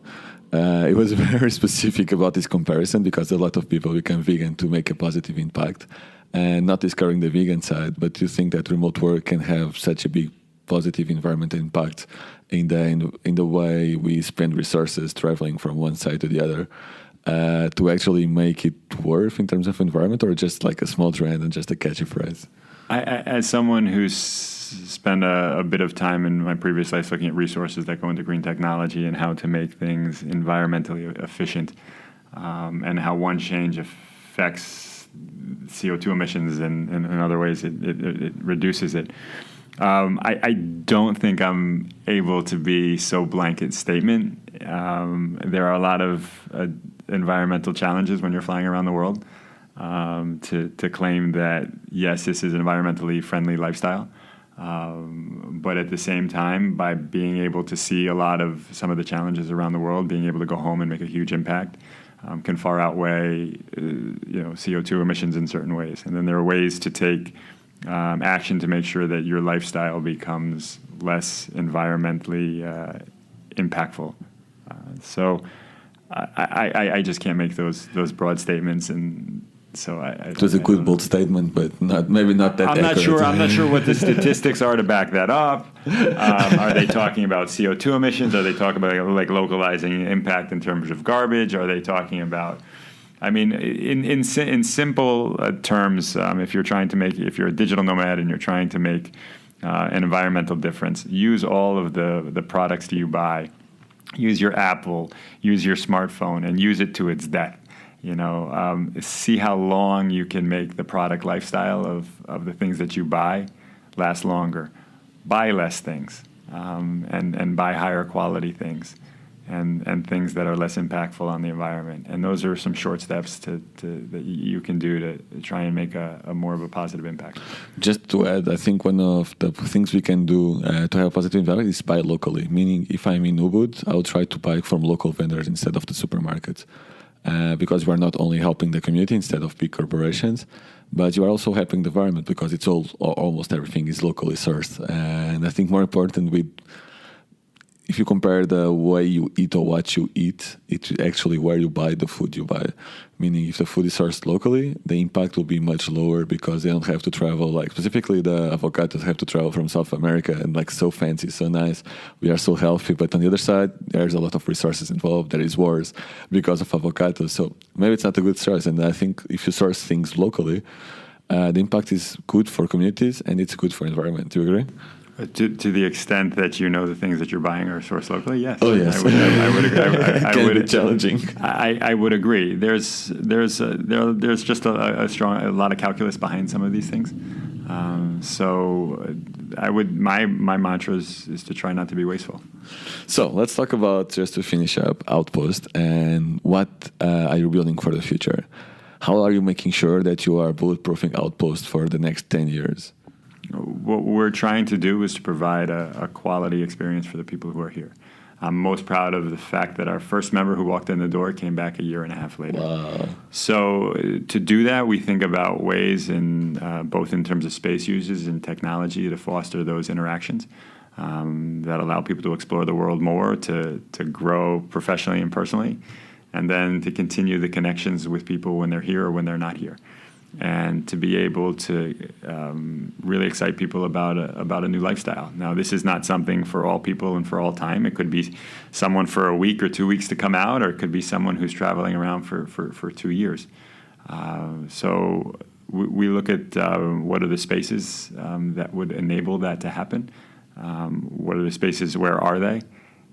It was very specific about this comparison because a lot of people become vegan to make a positive impact, and not discarding the vegan side, but you think that remote work can have such a big positive environmental impact in the way we spend resources traveling from one side to the other, to actually make it worth in terms of environment, or just like a small trend and just a catchy phrase?
As someone who's spent a bit of time in my previous life looking at resources that go into green technology and how to make things environmentally efficient, and how one change affects CO2 emissions and in other ways it reduces it. I don't think I'm able to be so blanket statement. There are a lot of environmental challenges when you're flying around the world, to claim that, yes, this is an environmentally friendly lifestyle. But at the same time, by being able to see a lot of some of the challenges around the world, being able to go home and make a huge impact can far outweigh CO2 emissions in certain ways. And then there are ways to take action to make sure that your lifestyle becomes less environmentally impactly. So I just can't make those broad statements, and so
it was a good bold statement, but maybe not that.
I'm not sure what the statistics are to back that up. Are they talking about CO2 emissions? Are they talking about like localizing impact in terms of garbage? Are they talking about? I mean, in simple terms, if you're a digital nomad and you're trying to make an environmental difference, use all of the products that you buy. Use your Apple, use your smartphone, and use it to its depth. See how long you can make the product lifestyle of the things that you buy last longer. Buy less things, and buy higher quality things, and things that are less impactful on the environment. And those are some short steps that you can do to try and make a more of a positive impact.
Just to add, I think one of the things we can do to have a positive impact is buy locally. Meaning, if I'm in Ubud, I'll try to buy from local vendors instead of the supermarkets. Because you are not only helping the community instead of big corporations, but you are also helping the environment because it's almost everything is locally sourced. And I think more important, if you compare the way you eat or what you eat, it's actually where you buy the food you buy. Meaning, if the food is sourced locally, the impact will be much lower because they don't have to travel. Like specifically, the avocados have to travel from South America, and like so fancy, so nice. We are so healthy, but on the other side, there's a lot of resources involved. There is wars because of avocados. So maybe it's not a good choice. And I think if you source things locally, the impact is good for communities and it's good for environment. Do you agree?
To the extent that the things that you're buying are sourced locally, yes.
Oh yes,
I would agree.
It can be challenging.
I would agree. There's just a lot of calculus behind some of these things. So my mantra is to try not to be wasteful.
So let's talk about, just to finish up, Outpost, and what are you building for the future? How are you making sure that you are bulletproofing Outpost for the next 10 years?
What we're trying to do is to provide a quality experience for the people who are here. I'm most proud of the fact that our first member who walked in the door came back a year and a half later.
Wow.
So to do that, we think about ways both in terms of space uses and technology to foster those interactions that allow people to explore the world more, to grow professionally and personally, and then to continue the connections with people when they're here or when they're not here, and to be able to really excite people about a new lifestyle. Now, this is not something for all people and for all time. It could be someone for a week or 2 weeks to come out, or it could be someone who's traveling around for 2 years. So we look at what are the spaces that would enable that to happen. What are the spaces? Where are they?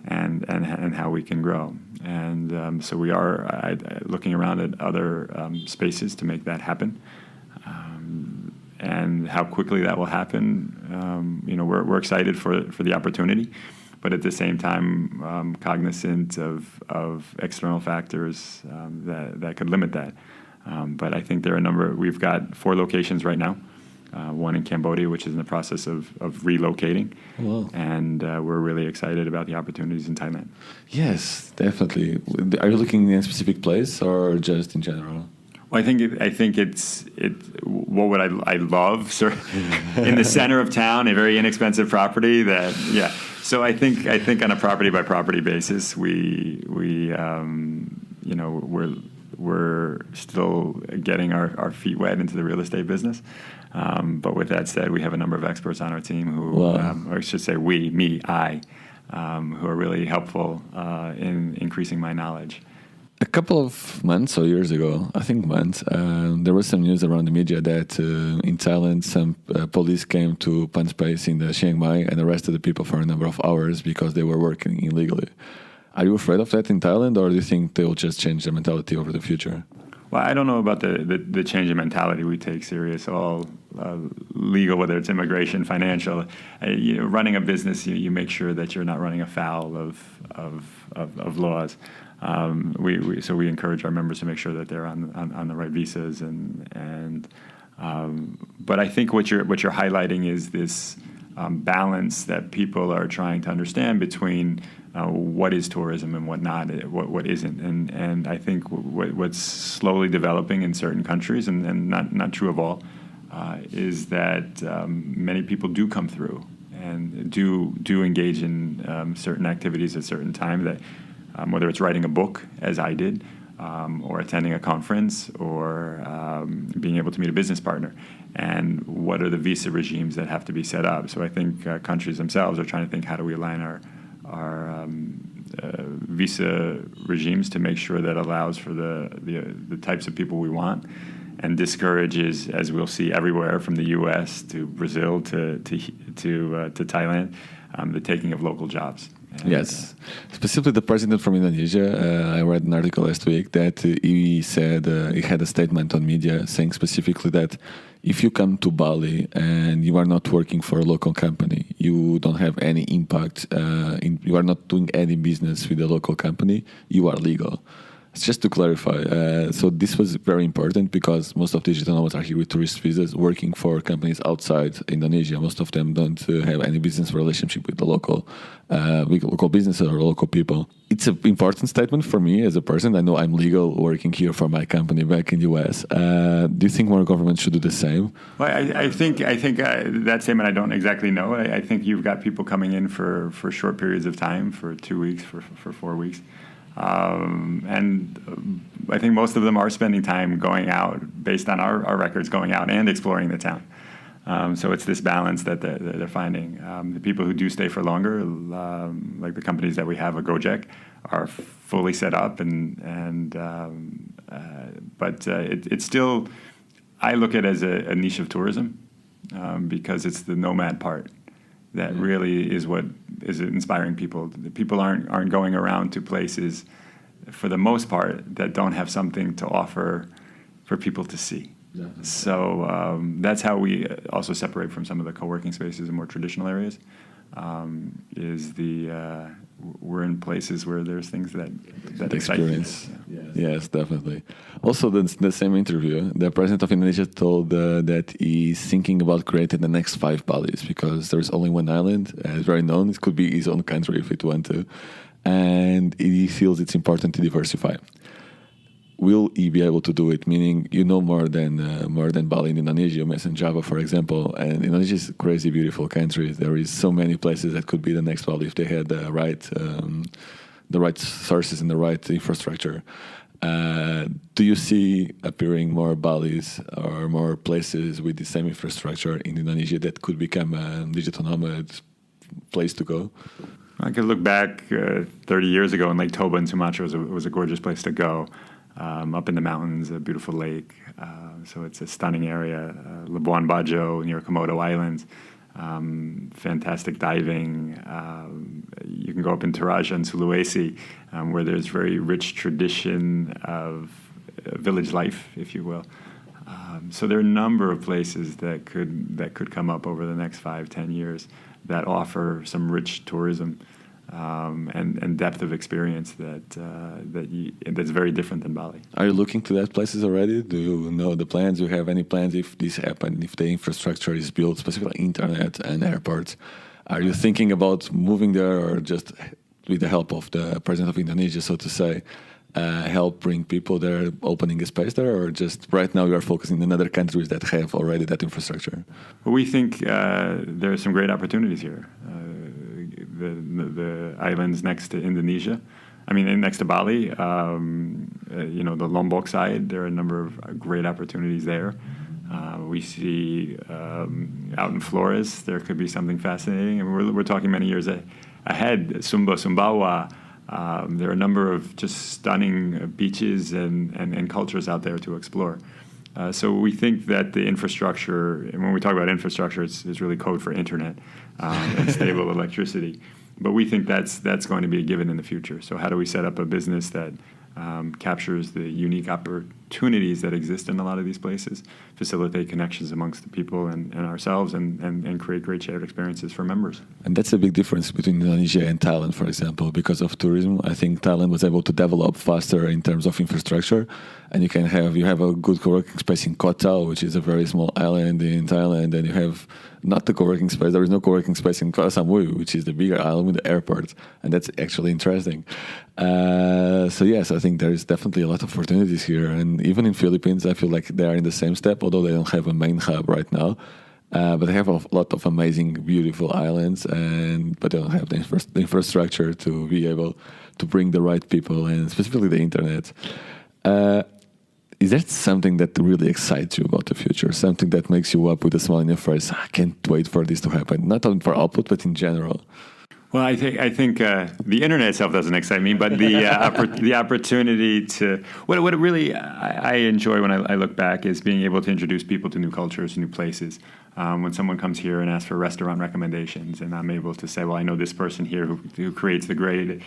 And how we can grow. And so we are looking around at other spaces to make that happen. And how quickly that will happen, we're excited for the opportunity, but at the same time cognizant of external factors that could limit that. But I think there are we've got 4 locations right now. One in Cambodia, which is in the process of relocating.
Wow.
And we're really excited about the opportunities in Thailand.
Yes, definitely. Are you looking in a specific place or just in general?
Well, I think it's what would I love? So in the center of town, a very inexpensive property So I think on a property by property basis, we're still getting our feet wet into the real estate business. But with that said, we have a number of experts on our team who, or I should say who are really helpful in increasing my knowledge.
A couple of months or years ago, I think months, there was some news around the media that in Thailand, some police came to Pan Space in the Chiang Mai and arrested the people for a number of hours because they were working illegally. Are you afraid of that in Thailand, or do you think they will just change their mentality over the future?
Well, I don't know about the change in mentality. We take serious all legal, whether it's immigration, financial. Running a business, you make sure that you're not running afoul of laws. So we encourage our members to make sure that they're on the right visas but I think what you're highlighting is this balance that people are trying to understand between what is tourism and what not, what isn't, and I think what's slowly developing in certain countries, and not true of all, is that many people do come through and do engage in certain activities at certain time that. Whether it's writing a book, as I did, or attending a conference, or being able to meet a business partner, and what are the visa regimes that have to be set up. So I think countries themselves are trying to think, how do we align our visa regimes to make sure that allows for the types of people we want, and discourages, as we'll see everywhere from the U.S. to Brazil to Thailand, the taking of local jobs.
Yes. Specifically, the president from Indonesia, I read an article last week that he said, he had a statement on media saying specifically that if you come to Bali and you are not working for a local company, you don't have any impact, you are not doing any business with a local company, you are legal. Just to clarify, so this was very important because most of digital nomads are here with tourist visas working for companies outside Indonesia. Most of them don't have any business relationship with the local businesses or local people. It's an important statement for me as a person. I know I'm legal working here for my company back in the US. Do you think more governments should do the same?
Well, I think that statement I don't exactly know. I think you've got people coming in for short periods of time, for 2 weeks, for 4 weeks. And I think most of them are spending time going out, based on our records, going out and exploring the town. So it's this balance that they're finding. The people who do stay for longer, like the companies that we have, a Gojek, are fully set up, but it's still, I look at it as a niche of tourism, because it's the nomad part that really is what is inspiring people. People aren't going around to places, for the most part, that don't have something to offer for people to see. Yeah. So that's how we also separate from some of the co-working spaces in more traditional areas. We're in places where there's things that
experience.
Yeah.
Yes, definitely. Also, the same interview, the president of Indonesia told that he's thinking about creating the next 5 Balis because there's only one island, very known. It could be his own country if it want to, and he feels it's important to diversify. Will he be able to do it? Meaning, more than Bali in Indonesia. You mentioned Java, for example, and Indonesia is a crazy, beautiful country. There is so many places that could be the next Bali if they had the the right sources and the right infrastructure. Do you see appearing more Balis or more places with the same infrastructure in Indonesia that could become a digital nomad place to go?
I could look back 30 years ago, and Lake Toba in Sumatra was a gorgeous place to go. Up in the mountains, a beautiful lake. So it's a stunning area. Labuan Bajo near Komodo Islands. Fantastic diving. You can go up in Toraja and Sulawesi, where there's very rich tradition of village life, if you will. So there are a number of places that could come up over the next 5-10 years that offer some rich tourism and depth of experience that's very different than Bali.
Are you looking to that places already? Do you know the plans? Do you have any plans if this happens, if the infrastructure is built, specifically internet and airports? Are you thinking about moving there, or just with the help of the president of Indonesia, so to say, help bring people there, opening a space there, or just right now you are focusing on other countries that have already that infrastructure?
Well, we think there are some great opportunities here. The islands next to Indonesia, next to Bali, the Lombok side, there are a number of great opportunities there. We see out in Flores, there could be something fascinating. And we're talking many years ahead. Sumbawa, there are a number of just stunning beaches and cultures out there to explore. So we think that the infrastructure, and when we talk about infrastructure, it's really code for internet and stable electricity. But we think that's going to be a given in the future. So how do we set up a business that captures the unique opportunities that exist in a lot of these places, facilitate connections amongst the people and ourselves, and create great shared experiences for members.
And that's a big difference between Indonesia and Thailand, for example. Because of tourism, I think Thailand was able to develop faster in terms of infrastructure, and you have a good co-working space in Koh Tao, which is a very small island in Thailand, and you have not the co-working space. There is no co-working space in Koh Samui, which is the bigger island with the airport, and that's actually interesting. So yes, I think there is definitely a lot of opportunities here, and even in Philippines, I feel like they are in the same step, although they don't have a main hub right now. But they have a lot of amazing, beautiful islands, but they don't have the infrastructure to be able to bring the right people, and specifically the internet. Is that something that really excites you about the future? Something that makes you up with a smile on your face? I can't wait for this to happen. Not only for Output, but in general.
Well, I think the internet itself doesn't excite me, but the opportunity to what really I enjoy when I look back is being able to introduce people to new cultures, new places. When someone comes here and asks for restaurant recommendations, and I'm able to say, well, I know this person here who creates the greatest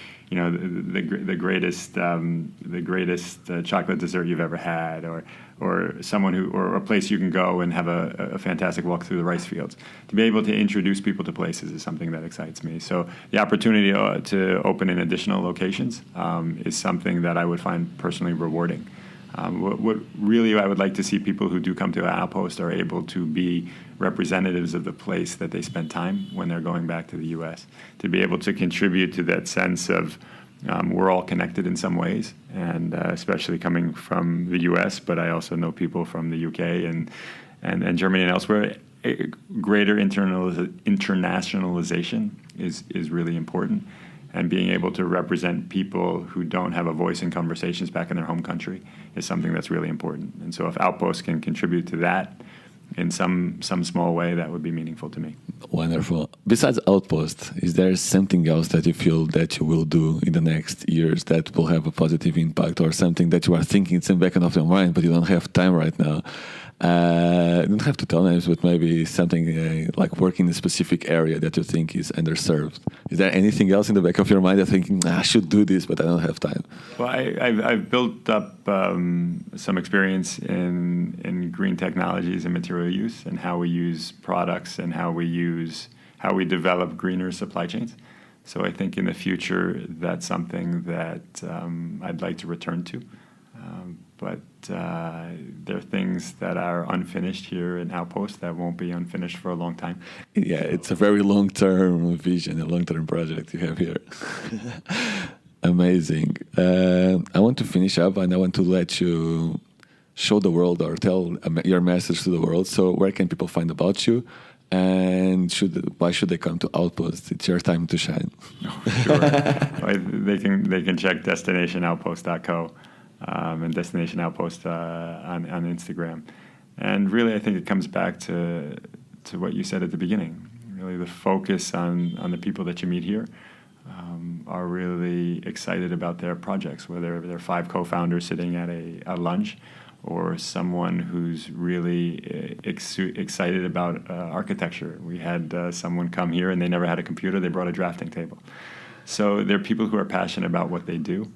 chocolate dessert you've ever had, or someone or a place you can go and have a fantastic walk through the rice fields. To be able to introduce people to places is something that excites me. So the opportunity to open in additional locations is something that I would find personally rewarding. What really I would like to see people who do come to Outpost are able to be representatives of the place that they spend time when they're going back to the U.S. To be able to contribute to that sense of we're all connected in some ways, and especially coming from the U.S., but I also know people from the U.K. and Germany and elsewhere. Greater internationalization is really important. And being able to represent people who don't have a voice in conversations back in their home country is something that's really important. And so if Outpost can contribute to that in some small way, that would be meaningful to me.
Wonderful. Besides Outpost, is there something else that you feel that you will do in the next years that will have a positive impact, or something that you are thinking it's in the back of your mind, but you don't have time right now? You don't have to tell names, but maybe something like working in a specific area that you think is underserved. Is there anything else in the back of your mind that thinking, I should do this, but I don't have time? Well,
I've built up some experience in green technologies and material use, and how we use products, and how we develop greener supply chains. So I think in the future, that's something that I'd like to return to. But there are things that are unfinished here in Outpost that won't be unfinished for a long time.
Yeah, it's a very long-term vision, a long-term project you have here. Amazing. I want to finish up, and I want to let you show the world or tell your message to the world. So where can people find about you? And why should they come to Outpost? It's your time to shine.
Sure. They can check destinationoutpost.co and Destination Outpost on Instagram. And really, I think it comes back to what you said at the beginning. Really, the focus on the people that you meet here are really excited about their projects, whether they're 5 co-founders sitting at a lunch, or someone who's really excited about architecture. We had someone come here and they never had a computer, they brought a drafting table. So they're people who are passionate about what they do,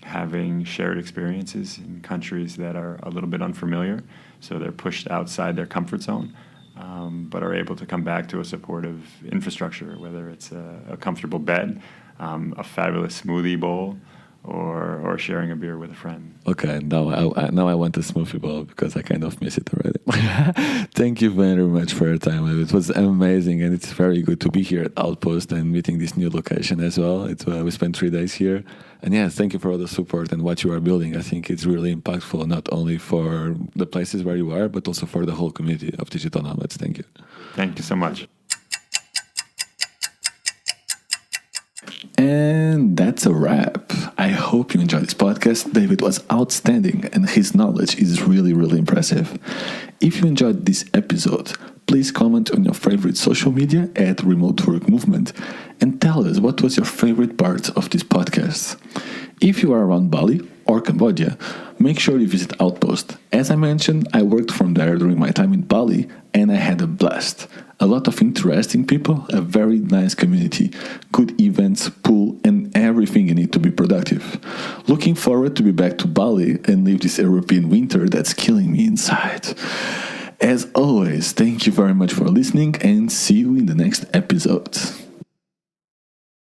having shared experiences in countries that are a little bit unfamiliar, so they're pushed outside their comfort zone, but are able to come back to a supportive infrastructure, whether it's a comfortable bed, a fabulous smoothie bowl, or sharing a beer with a friend.
Okay, now I want a smoothie bowl because I kind of miss it already. Thank you very much for your time. It was amazing, and it's very good to be here at Outpost and meeting this new location as well. We spent 3 days here, and yes, thank you for all the support and what you are building. I think it's really impactful, not only for the places where you are, but also for the whole community of digital nomads. Thank you.
Thank you so much.
And that's a wrap. I hope you enjoyed this podcast. David was outstanding and his knowledge is really, really impressive. If you enjoyed this episode, please comment on your favorite social media at Remote Work Movement and tell us what was your favorite part of this podcast. If you are around Bali or Cambodia, make sure you visit Outpost. As I mentioned, I worked from there during my time in Bali and I had a blast. A lot of interesting people, a very nice community, good events, pool, and everything you need to be productive. Looking forward to be back to Bali and live this European winter that's killing me inside. As always, thank you very much for listening and see you in the next episode.